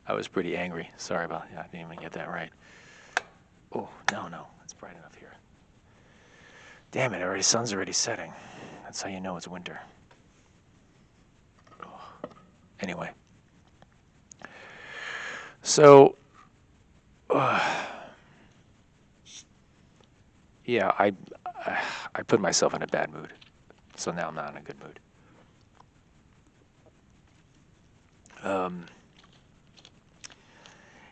I was pretty angry. Sorry about that. I didn't even get that right. Oh, no. It's bright enough here. Damn it, sun's already setting. That's how you know it's winter. Oh. Anyway. So, yeah, I put myself in a bad mood. So now I'm not in a good mood.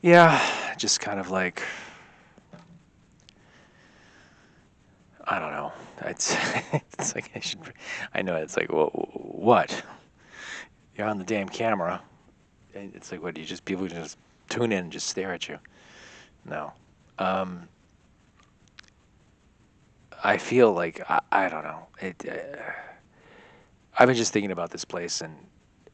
Yeah, just kind of like, I don't know. It's it's like I know it's like, well, what? You're on the damn camera. And it's like, what? People just tune in and just stare at you? No. Um, I feel like I don't know. I've been just thinking about this place and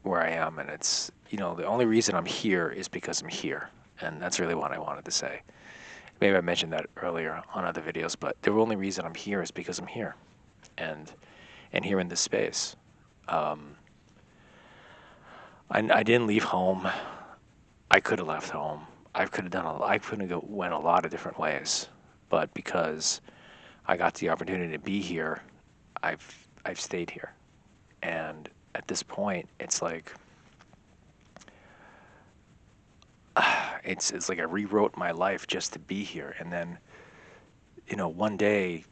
where I am, and it's the only reason I'm here is because I'm here, and that's really what I wanted to say. Maybe I mentioned that earlier on other videos, but the only reason I'm here is because I'm here, and here in this space. Um, I didn't leave home. I could have left home. I could have went a lot of different ways, but because I got the opportunity to be here, I've stayed here, and at this point, it's like it's like I rewrote my life just to be here, and then one day,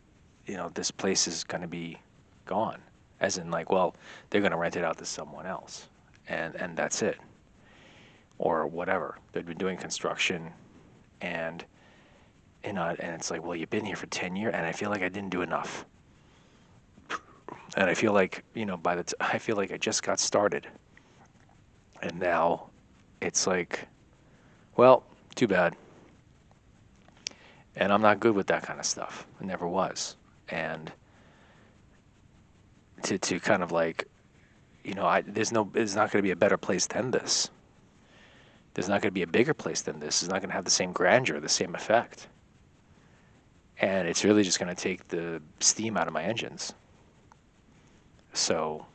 this place is going to be gone, as in like, well, they're going to rent it out to someone else, and that's it, or whatever. They've been doing construction, and and it's like, well, you've been here for 10 years, and I feel like I didn't do enough, and I feel like I feel like I just got started, and now it's like, well, too bad. And I'm not good with that kind of stuff. I never was. And to kind of like, there's not going to be a better place than this. There's not going to be a bigger place than this. It's not going to have the same grandeur, the same effect. And it's really just going to take the steam out of my engines. So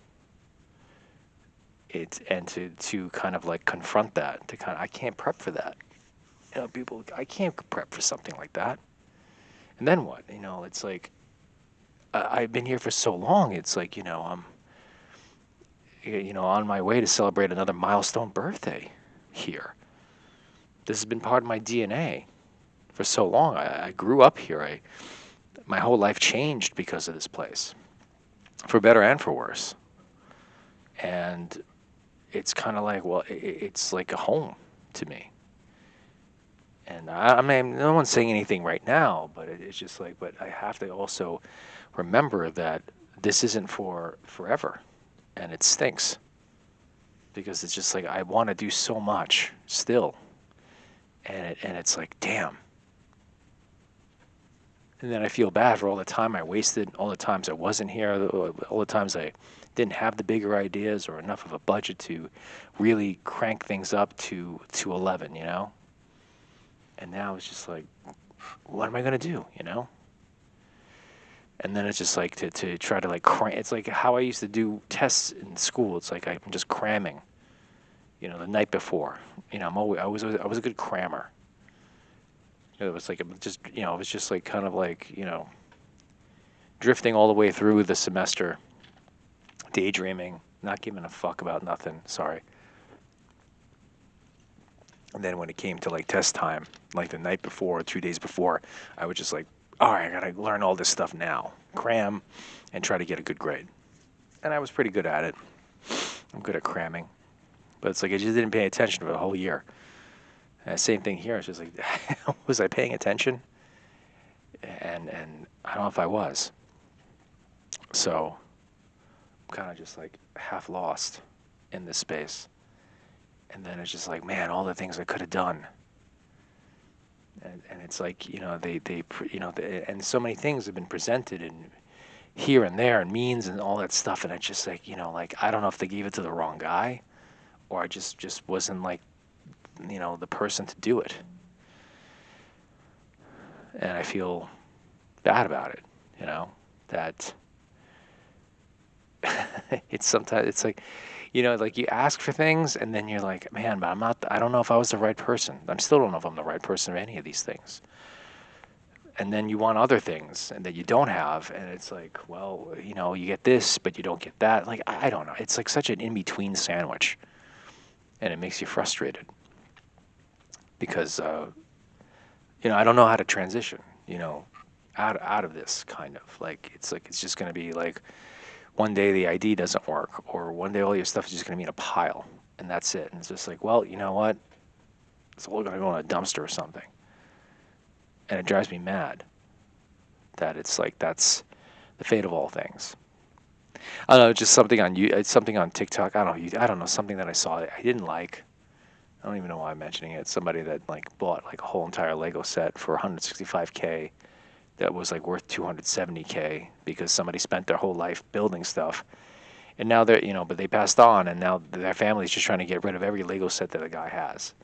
to kind of like confront that, I can't prep for that. People, I can't prep for something like that. And then what? It's like I've been here for so long. It's like I'm on my way to celebrate another milestone birthday here. This has been part of my DNA for so long. I grew up here. My whole life changed because of this place, for better and for worse. And it's kind of like, well, it's like a home to me. And I mean, no one's saying anything right now, but it's just like, but I have to also remember that this isn't for forever, and it stinks because it's just like I want to do so much still, and it's like, damn. And then I feel bad for all the time I wasted, all the times I wasn't here, all the times I didn't have the bigger ideas or enough of a budget to really crank things up to 11, And now it's just like, what am I gonna do, And then it's just like to try to like cram. It's like how I used to do tests in school. It's like I'm just cramming, the night before. I was a good crammer. It was like it was just like kind of like drifting all the way through the semester, daydreaming, not giving a fuck about nothing. Sorry. And then when it came to like test time, like the night before, 2 days before, I would just like, all right, I gotta learn all this stuff now, cram, and try to get a good grade. And I was pretty good at it. I'm good at cramming, but it's like I just didn't pay attention for the whole year. And same thing here. It's just like, was I paying attention? And I don't know if I was. So I'm kind of just like half lost in this space. And then it's just like, man, all the things I could have done. And it's like, and so many things have been presented and here and there and means and all that stuff. And it's just like, like, I don't know if they gave it to the wrong guy or I just wasn't like, the person to do it. And I feel bad about it, that It's sometimes it's like, like you ask for things and then you're like, man, but I don't know if I was the right person. I still don't know if I'm the right person for any of these things. And then you want other things and that you don't have. And it's like, well, you get this, but you don't get that. Like, I don't know. It's like such an in-between sandwich. And it makes you frustrated because, I don't know how to transition, out of this kind of like it's just going to be like one day the ID doesn't work, or one day all your stuff is just going to be in a pile, and that's it. And it's just like, well, you know what? It's all going to go in a dumpster or something. And it drives me mad that it's like that's the fate of all things. I don't know, just something on you, it's something on TikTok. I don't know, something that I saw that I didn't like. I don't even know why I'm mentioning it. Somebody that like bought like a whole entire Lego set for 165K that was like worth 270K because somebody spent their whole life building stuff. And now they're, but they passed on, and now their family's just trying to get rid of every Lego set that a guy has.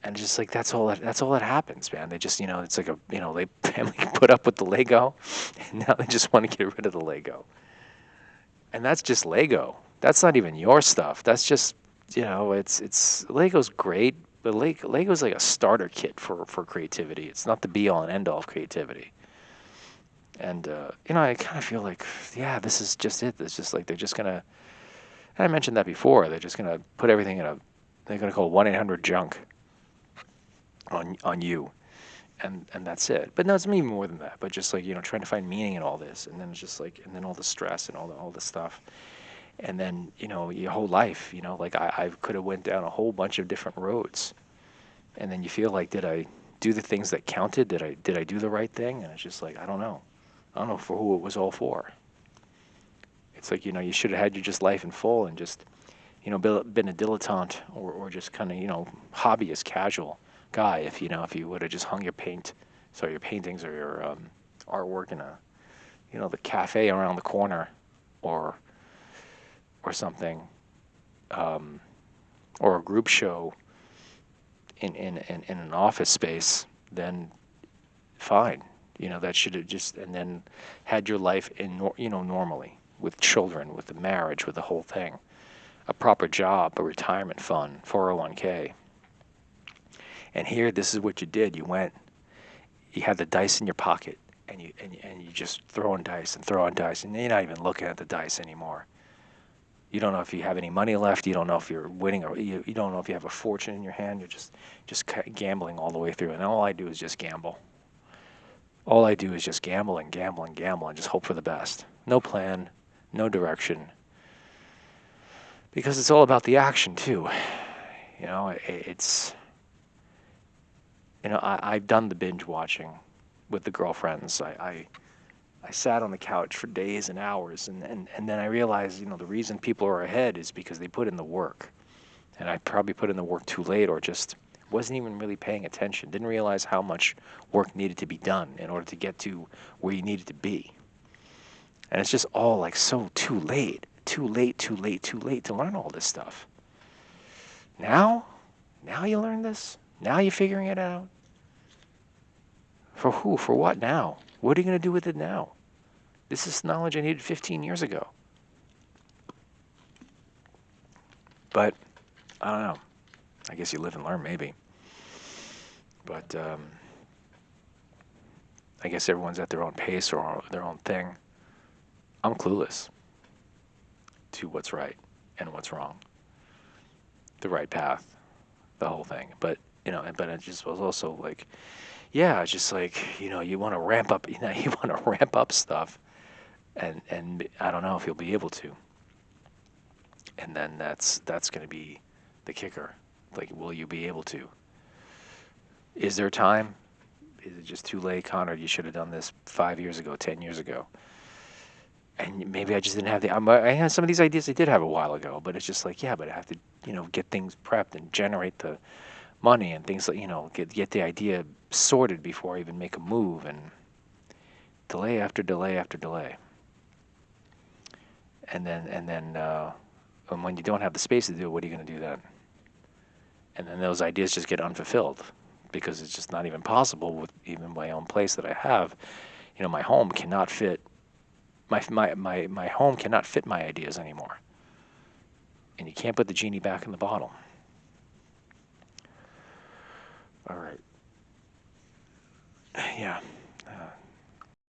And just like that's all that happens, man. They just, it's like they family put up with the Lego, and now they just want to get rid of the Lego. And that's just Lego. That's not even your stuff. That's just, it's Lego's great, but Lego's like a starter kit for creativity. It's not the be all and end all of creativity. And I kind of feel like, yeah, this is just it. It's just like they're just gonna. And I mentioned that before. They're just gonna put everything in a. They're gonna call 1-800-JUNK on you, and that's it. But no, it's maybe more than that. But just like trying to find meaning in all this, and then it's just like, and then all the stress and all the stuff, and then your whole life. Like I could have went down a whole bunch of different roads, and then you feel like, did I do the things that counted? Did I do the right thing? And it's just like, I don't know. I don't know for who it was all for. It's like, you should have had your just life in full and just, been a dilettante or just kind of, hobbyist, casual guy. If you would have just hung your paintings or your artwork in the cafe around the corner or something, um, or a group show in an office space, then fine. That should have just, and then had your life normally with children, with the marriage, with the whole thing, a proper job, a retirement fund, 401k. And here, this is what you did. You had the dice in your pocket, and you just throwing dice, and you're not even looking at the dice anymore. You don't know if you have any money left. You don't know if you're winning, or you don't know if you have a fortune in your hand. You're just gambling all the way through. And all I do is just gamble. All I do is just gamble and gamble and gamble and just hope for the best. No plan, no direction. Because it's all about the action too. It's I've done the binge watching with the girlfriends. I sat on the couch for days and hours, and then I realized, the reason people are ahead is because they put in the work. And I probably put in the work too late, or just wasn't even really paying attention. Didn't realize how much work needed to be done in order to get to where you needed to be. And it's just all like so too late to learn all this stuff. Now you learn this? Now you're figuring it out? For who? For what now? What are you going to do with it now? This is knowledge I needed 15 years ago. But, I don't know. I guess you live and learn, maybe. But, I guess everyone's at their own pace or their own thing. I'm clueless to what's right and what's wrong. The right path, the whole thing. But, but it just was also like, yeah, it's just like, you want to ramp up, you want to ramp up stuff. And I don't know if you'll be able to. And then that's going to be the kicker. Like, will you be able to? Is there time? Is it just too late, Conrad? You should have done this 5 years ago, 10 years ago. And maybe I just didn't have I had some of these ideas I did have a while ago, but it's just like, yeah, but I have to, get things prepped and generate the money and things like, get the idea sorted before I even make a move, and delay after delay after delay. And then and when you don't have the space to do it, what are you going to do then? And then those ideas just get unfulfilled because it's just not even possible with even my own place that I have. My home cannot fit My home cannot fit my ideas anymore. And you can't put the genie back in the bottle. All right. Yeah.